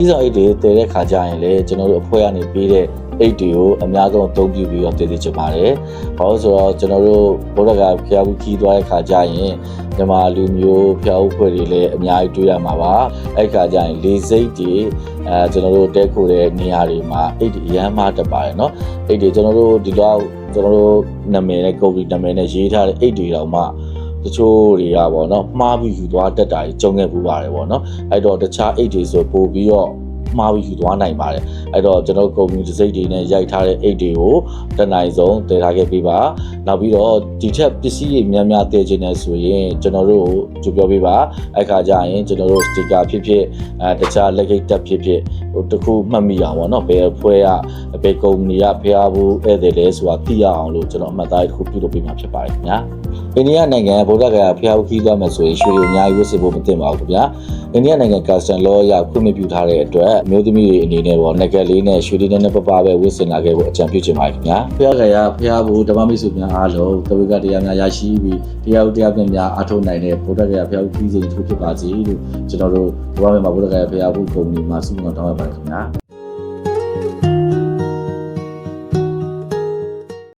ဒီဆောင်အိတ်တွေတည်တဲ့ခါကျရင်လေကျွန်တော်တို့အဖွဲ့ကနေပေးတဲ့အိတ်တွေကိုအများဆုံးအသုံးပြုပြီးတော့တည်တည်ချင်ပါတယ်။ဘာလို့ဆိုတော့ကျွန်တော်တို့ဘုရားကဖျားဘူးခီးသွားတဲ့ခါကျရင်မြန်မာလူမျိုးဖျားဘူးဖွဲ့တွေလည်းအများကြီးတွေ့ရမှာပါ။အဲ့ခါကျရင်လေစိတ်တွေကျွန်တော်တို့တဲခိုတဲ့နေရာတွေမှာအိတ်တွေအရမ်းမတက်ပါတယ်နော်။အိတ်တွေကျွန်တော်တို့ဒီတော့ကျွန်တော်တို့နာမည်နဲ့ကုမ္ပဏီနာမည်နဲ့ရေးထားတဲ့အိတ်တွေတောင်မှတချို့တွေကပေါ့နော်မှားပြီးယူသွားတတ်တာကြီးကြုံခဲ့ပူပါတယ်ပေါ့နော်အဲ့တော့တခြားအိတ်တွေဆိုပို့ပြီးတော့မှားပြီးယူသွားနိုင်ပါတယ်အဲ့တော့ကျွန်တော်ကုမ္ပဏီတစ်စိတ်တွေနဲ့ရိုက်ထားတဲ့အိတ်တွေကိုတနိုင်ဆုံးတည်ထားခဲ့ပေးပါနောက်ပြီးတော့ဒီထက်ပစ္စည်းတွေများများတည်ခြင်းနဲ့ဆိုရင်ကျွန်တော်တို့ကြိုပြောပေးပါအဲ့ခါကျရင်ကျွန်တော်တို့စတစ်ကာဖြစ်ဖြစ်တခြားလက်ကိတ်တက်ဖြစ်ဖြစ်ဟိုတခုမှတ်မိအောင်ပေါ့နော်ဘယ်အဖွဲ့ကဘယ်ကုမ္ပဏီကဖျားဘူးဧည့်သည်လဲဆိုတာသိရအောင်လို့ကျွန်တော်အမှတ်သားတစ်ခုပြုလုပ်ပေးမှာဖြစ်ပါတယ်ခင်ဗျာအိန္ဒိယနိုင်ငံဗုဒ္ဓဂယာဖျားဘူးခီးသွားမယ်ဆိုရင်ရွှေတွေအများကြီးဝတ်ဆင်ဖို့မသင့်ပါဘူးခင်ဗျာအိန္ဒိယနိုင်ငံကာစတန်လောအရခွင့်ပြုထားတဲ့အတွက်မျိုးသမီးတွေအနေနဲ့ပေါ့ငကက်လေးနဲ့ရွှေလေးနဲ့ပပပဲဝတ်ဆင်လာခဲ့ဖို့အကြံပြုချင်ပါတယ်ခင်ဗျာဖျားဂယာဖျားဘူးဓမ္မမိတ်ဆွေများအားလုံးတဝိကတရားများရရှိပြီးတရားများအားထုတ်နိုင်တဲ့ဗုဒ္ဓဂယာဖျားဘူးခီးစဉ်တစ်ခုဖြစ်ပါစေလို့ကျွန်တော်တို့ဘဝမှာဗုဒ္ဓဂယာဖျားဘူးကုမ္ပဏီမှာဆုမွန်တောင်းရပါတယ်ခင်ဗျာ